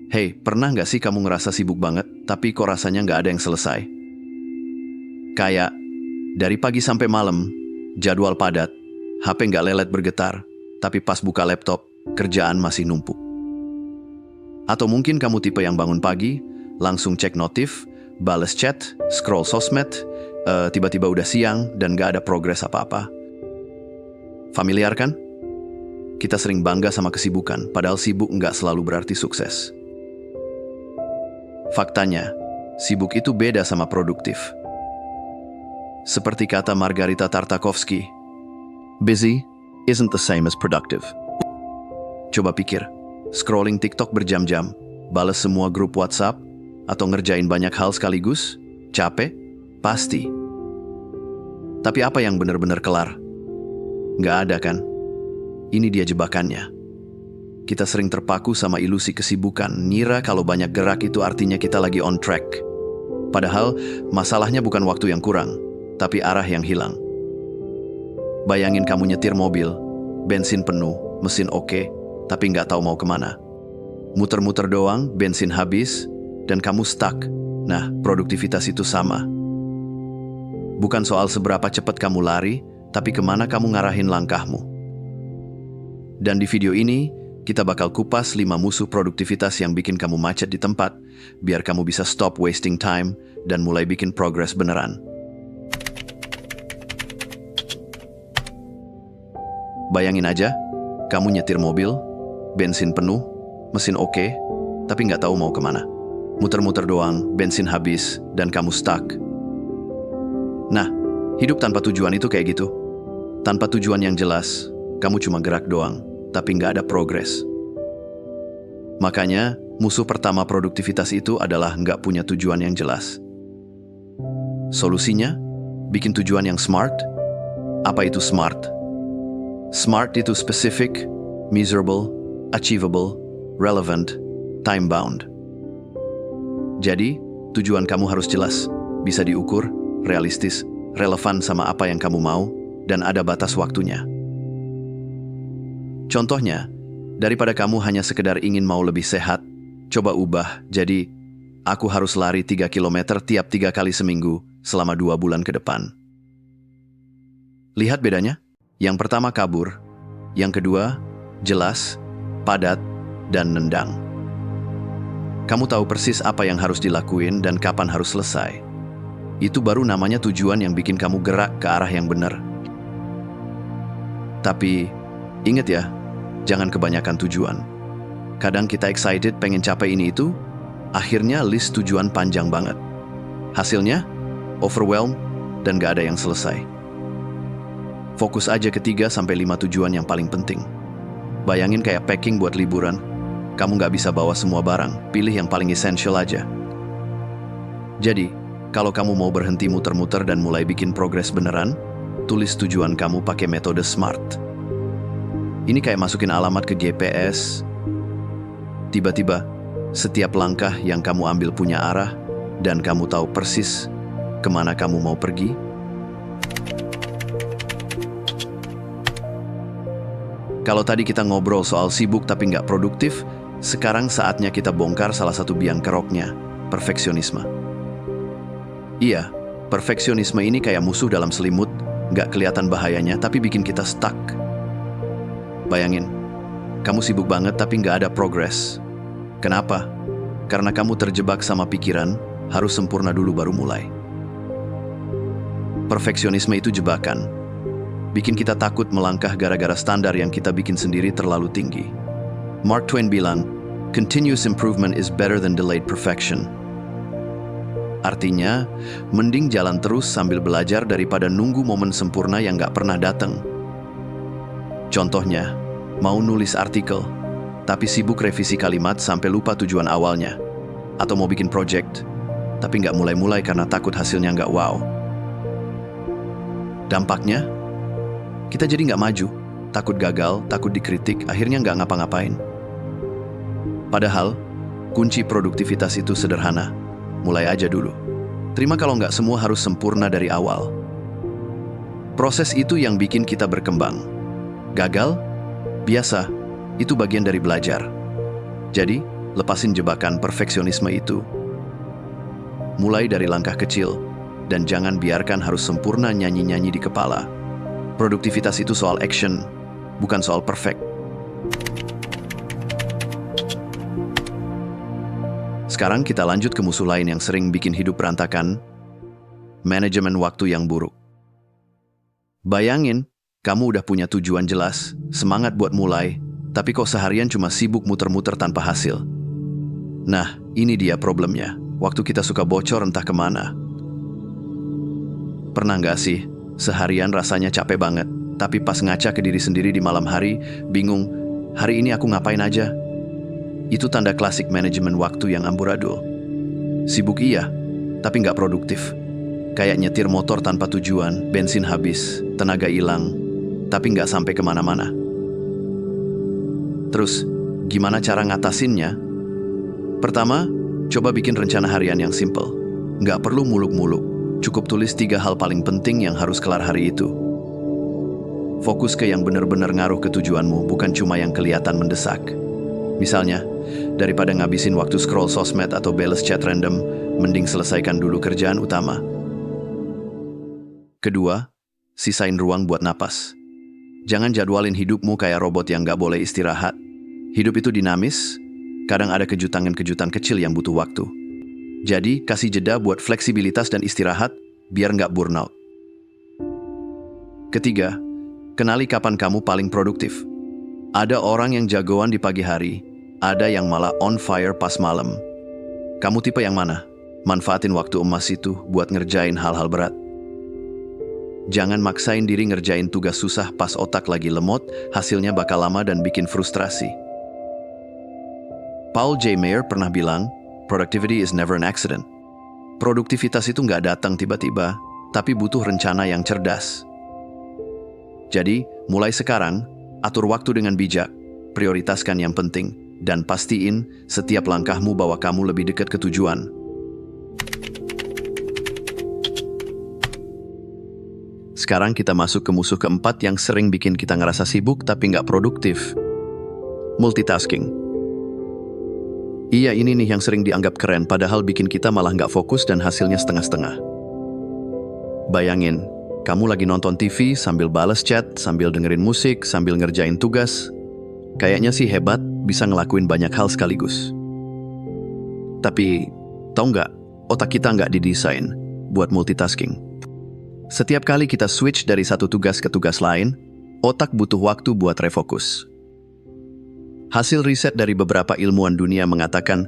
Hei, pernah nggak sih kamu ngerasa sibuk banget, tapi kok rasanya nggak ada yang selesai? Kayak, dari pagi sampai malam, jadwal padat, HP nggak lelet bergetar, tapi pas buka laptop, kerjaan masih numpuk. Atau mungkin kamu tipe yang bangun pagi, langsung cek notif, bales chat, scroll sosmed, tiba-tiba udah siang dan nggak ada progres apa-apa. Familiar kan? Kita sering bangga sama kesibukan, padahal sibuk nggak selalu berarti sukses. Faktanya, sibuk itu beda sama produktif. Seperti kata Margarita Tartakovsky, busy isn't the same as productive. Coba pikir, scrolling TikTok berjam-jam, balas semua grup WhatsApp, atau ngerjain banyak hal sekaligus, capek? Pasti. Tapi apa yang benar-benar kelar? Nggak ada kan? Ini dia jebakannya. Kita sering terpaku sama ilusi kesibukan, ngira kalau banyak gerak itu artinya kita lagi on track. Padahal, masalahnya bukan waktu yang kurang, tapi arah yang hilang. Bayangin kamu nyetir mobil, bensin penuh, mesin oke, tapi nggak tahu mau kemana. Muter-muter doang, bensin habis, dan kamu stuck. Nah, produktivitas itu sama. Bukan soal seberapa cepat kamu lari, tapi kemana kamu ngarahin langkahmu. Dan di video ini, kita bakal kupas 5 musuh produktivitas yang bikin kamu macet di tempat, biar kamu bisa stop wasting time dan mulai bikin progress beneran. Bayangin aja, kamu nyetir mobil, bensin penuh, mesin oke, tapi nggak tahu mau kemana. Muter-muter doang, bensin habis, dan kamu stuck. Nah, hidup tanpa tujuan itu kayak gitu. Tanpa tujuan yang jelas, kamu cuma gerak doang, tapi nggak ada progres. Makanya, musuh pertama produktivitas itu adalah nggak punya tujuan yang jelas. Solusinya, bikin tujuan yang smart. Apa itu smart? Smart itu specific, measurable, achievable, relevant, time-bound. Jadi, tujuan kamu harus jelas, bisa diukur, realistis, relevan sama apa yang kamu mau, dan ada batas waktunya. Contohnya, daripada kamu hanya sekedar ingin mau lebih sehat, coba ubah jadi, aku harus lari 3 km tiap 3 kali seminggu selama 2 bulan ke depan. Lihat bedanya? Yang pertama kabur, yang kedua jelas, padat, dan nendang. Kamu tahu persis apa yang harus dilakuin dan kapan harus selesai. Itu baru namanya tujuan yang bikin kamu gerak ke arah yang benar. Tapi, ingat ya, jangan kebanyakan tujuan. Kadang kita excited pengen capai ini itu, akhirnya list tujuan panjang banget. Hasilnya, overwhelm dan gak ada yang selesai. Fokus aja ke 3-5 tujuan yang paling penting. Bayangin kayak packing buat liburan. Kamu gak bisa bawa semua barang, pilih yang paling essential aja. Jadi, kalau kamu mau berhenti muter-muter dan mulai bikin progres beneran, tulis tujuan kamu pakai metode SMART. Ini kayak masukin alamat ke GPS. Tiba-tiba, setiap langkah yang kamu ambil punya arah, dan kamu tahu persis kemana kamu mau pergi. Kalau tadi kita ngobrol soal sibuk tapi nggak produktif, sekarang saatnya kita bongkar salah satu biang keroknya, perfeksionisme. Iya, perfeksionisme ini kayak musuh dalam selimut, nggak kelihatan bahayanya tapi bikin kita stuck. Bayangin, kamu sibuk banget tapi nggak ada progres. Kenapa? Karena kamu terjebak sama pikiran, harus sempurna dulu baru mulai. Perfeksionisme itu jebakan. Bikin kita takut melangkah gara-gara standar yang kita bikin sendiri terlalu tinggi. Mark Twain bilang, continuous improvement is better than delayed perfection. Artinya, mending jalan terus sambil belajar daripada nunggu momen sempurna yang nggak pernah datang. Contohnya, mau nulis artikel, tapi sibuk revisi kalimat sampai lupa tujuan awalnya. Atau mau bikin project, tapi nggak mulai-mulai karena takut hasilnya nggak wow. Dampaknya, kita jadi nggak maju, takut gagal, takut dikritik, akhirnya nggak ngapa-ngapain. Padahal, kunci produktivitas itu sederhana, mulai aja dulu. Terima kalau nggak semua harus sempurna dari awal. Proses itu yang bikin kita berkembang. Gagal? Biasa, itu bagian dari belajar. Jadi, lepasin jebakan perfeksionisme itu. Mulai dari langkah kecil, dan jangan biarkan harus sempurna nyanyi-nyanyi di kepala. Produktivitas itu soal action, bukan soal perfect. Sekarang kita lanjut ke musuh lain yang sering bikin hidup berantakan, manajemen waktu yang buruk. Bayangin, kamu udah punya tujuan jelas, semangat buat mulai, tapi kok seharian cuma sibuk muter-muter tanpa hasil. Nah, ini dia problemnya. Waktu kita suka bocor entah kemana. Pernah nggak sih, seharian rasanya capek banget, tapi pas ngaca ke diri sendiri di malam hari, bingung, hari ini aku ngapain aja? Itu tanda klasik manajemen waktu yang amburadul. Sibuk iya, tapi nggak produktif. Kayak nyetir motor tanpa tujuan, bensin habis, tenaga hilang, tapi nggak sampai kemana-mana. Terus, gimana cara ngatasinnya? Pertama, coba bikin rencana harian yang simple. Nggak perlu muluk-muluk, cukup tulis 3 hal paling penting yang harus kelar hari itu. Fokus ke yang benar-benar ngaruh ke tujuanmu, bukan cuma yang kelihatan mendesak. Misalnya, daripada ngabisin waktu scroll sosmed atau bales chat random, mending selesaikan dulu kerjaan utama. Kedua, sisain ruang buat napas. Jangan jadwalin hidupmu kayak robot yang nggak boleh istirahat. Hidup itu dinamis, kadang ada kejutan-kejutan kecil yang butuh waktu. Jadi, kasih jeda buat fleksibilitas dan istirahat, biar nggak burnout. Ketiga, kenali kapan kamu paling produktif. Ada orang yang jagoan di pagi hari, ada yang malah on fire pas malam. Kamu tipe yang mana? Manfaatin waktu emas itu buat ngerjain hal-hal berat. Jangan maksain diri ngerjain tugas susah pas otak lagi lemot, hasilnya bakal lama dan bikin frustrasi. Paul J. Mayer pernah bilang, productivity is never an accident. Produktivitas itu nggak datang tiba-tiba, tapi butuh rencana yang cerdas. Jadi, mulai sekarang, atur waktu dengan bijak, prioritaskan yang penting, dan pastiin setiap langkahmu bawa kamu lebih dekat ke tujuan. Sekarang kita masuk ke musuh keempat yang sering bikin kita ngerasa sibuk tapi nggak produktif. Multitasking. Iya, ini nih yang sering dianggap keren, padahal bikin kita malah nggak fokus dan hasilnya setengah-setengah. Bayangin, kamu lagi nonton TV sambil balas chat, sambil dengerin musik, sambil ngerjain tugas. Kayaknya sih hebat, bisa ngelakuin banyak hal sekaligus. Tapi, tau nggak, otak kita nggak didesain buat multitasking. Setiap kali kita switch dari satu tugas ke tugas lain, otak butuh waktu buat refokus. Hasil riset dari beberapa ilmuwan dunia mengatakan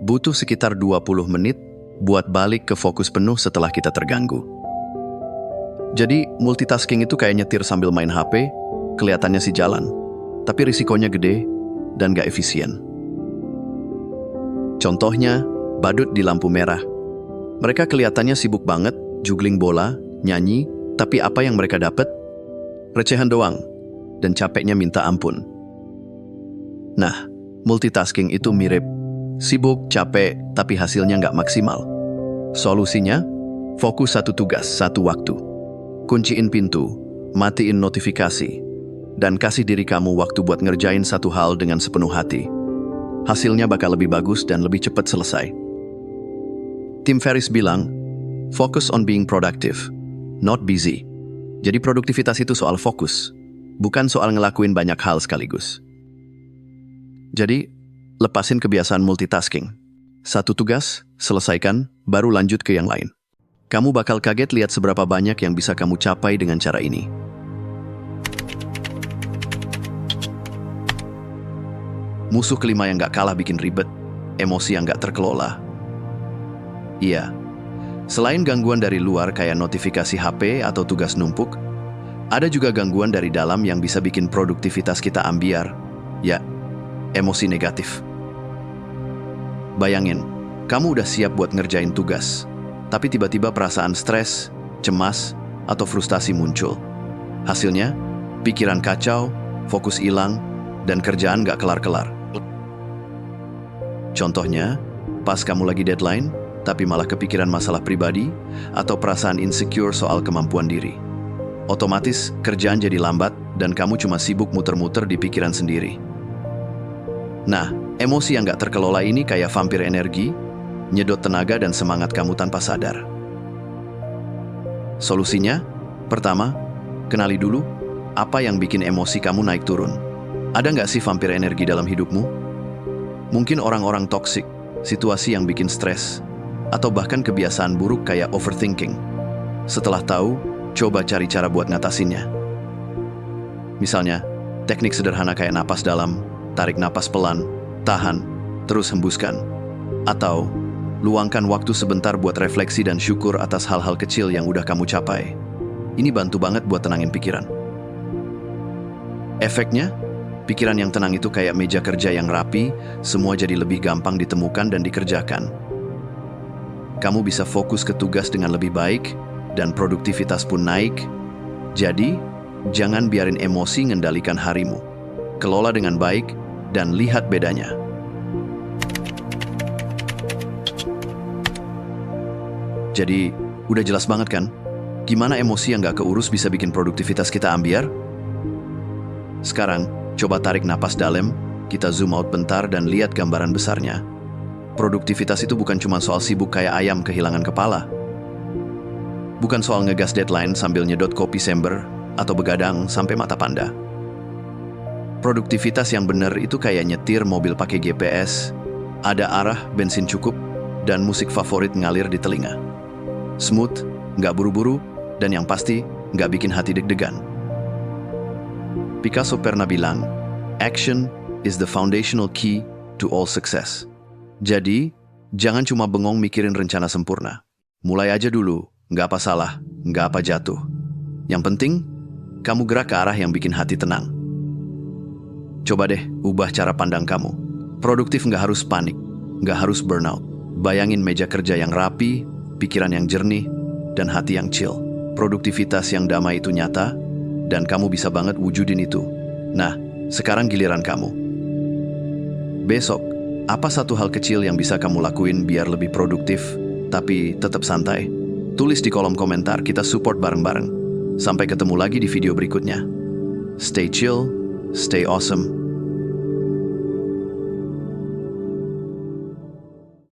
butuh sekitar 20 menit buat balik ke fokus penuh setelah kita terganggu. Jadi, multitasking itu kayak nyetir sambil main HP, kelihatannya sih jalan, tapi risikonya gede dan gak efisien. Contohnya, badut di lampu merah. Mereka kelihatannya sibuk banget, juggling bola, nyanyi, tapi apa yang mereka dapat? Recehan doang, dan capeknya minta ampun. Nah, multitasking itu mirip. Sibuk, capek, tapi hasilnya nggak maksimal. Solusinya, fokus satu tugas, satu waktu. Kunciin pintu, matiin notifikasi, dan kasih diri kamu waktu buat ngerjain satu hal dengan sepenuh hati. Hasilnya bakal lebih bagus dan lebih cepat selesai. Tim Ferriss bilang, focus on being productive, not busy. Jadi produktivitas itu soal fokus, bukan soal ngelakuin banyak hal sekaligus. Jadi, lepasin kebiasaan multitasking. Satu tugas, selesaikan, baru lanjut ke yang lain. Kamu bakal kaget lihat seberapa banyak yang bisa kamu capai dengan cara ini. Musuh kelima yang gak kalah bikin ribet, emosi yang gak terkelola. Iya, selain gangguan dari luar kayak notifikasi HP atau tugas numpuk, ada juga gangguan dari dalam yang bisa bikin produktivitas kita ambiar. Ya, emosi negatif. Bayangin, kamu udah siap buat ngerjain tugas, tapi tiba-tiba perasaan stres, cemas, atau frustasi muncul. Hasilnya, pikiran kacau, fokus hilang, dan kerjaan gak kelar-kelar. Contohnya, pas kamu lagi deadline, tapi malah kepikiran masalah pribadi, atau perasaan insecure soal kemampuan diri. Otomatis, kerjaan jadi lambat, dan kamu cuma sibuk muter-muter di pikiran sendiri. Nah, Emosi yang gak terkelola ini kayak vampir energi, nyedot tenaga dan semangat kamu tanpa sadar. Solusinya, pertama, kenali dulu apa yang bikin emosi kamu naik turun. Ada nggak sih vampir energi dalam hidupmu? Mungkin orang-orang toksik, situasi yang bikin stres, atau bahkan kebiasaan buruk kayak overthinking. Setelah tahu, coba cari cara buat ngatasinnya. Misalnya, teknik sederhana kayak napas dalam, tarik napas pelan, tahan, terus hembuskan. Atau, luangkan waktu sebentar buat refleksi dan syukur atas hal-hal kecil yang udah kamu capai. Ini bantu banget buat tenangin pikiran. Efeknya, pikiran yang tenang itu kayak meja kerja yang rapi, semua jadi lebih gampang ditemukan dan dikerjakan. Kamu bisa fokus ke tugas dengan lebih baik, dan produktivitas pun naik. Jadi, jangan biarin emosi ngendalikan harimu. Kelola dengan baik, dan lihat bedanya. Jadi, udah jelas banget kan? Gimana emosi yang gak keurus bisa bikin produktivitas kita ambiar? Sekarang, coba tarik napas dalam, kita zoom out bentar dan lihat gambaran besarnya. Produktivitas itu bukan cuma soal sibuk kayak ayam kehilangan kepala. Bukan soal ngegas deadline sambil nyedot kopi sember atau begadang sampai mata panda. Produktivitas yang benar itu kayak nyetir mobil pakai GPS, ada arah, bensin cukup, dan musik favorit ngalir di telinga. Smooth, nggak buru-buru, dan yang pasti nggak bikin hati deg-degan. Picasso pernah bilang, action is the foundational key to all success. Jadi, jangan cuma bengong mikirin rencana sempurna. Mulai aja dulu, nggak apa salah, nggak apa jatuh. Yang penting, kamu gerak ke arah yang bikin hati tenang. Coba deh, ubah cara pandang kamu. Produktif nggak harus panik, nggak harus burnout. Bayangin meja kerja yang rapi, pikiran yang jernih, dan hati yang chill. Produktivitas yang damai itu nyata, dan kamu bisa banget wujudin itu. Nah, sekarang giliran kamu. Besok, apa satu hal kecil yang bisa kamu lakuin biar lebih produktif, tapi tetap santai? Tulis di kolom komentar, kita support bareng-bareng. Sampai ketemu lagi di video berikutnya. Stay chill, stay awesome,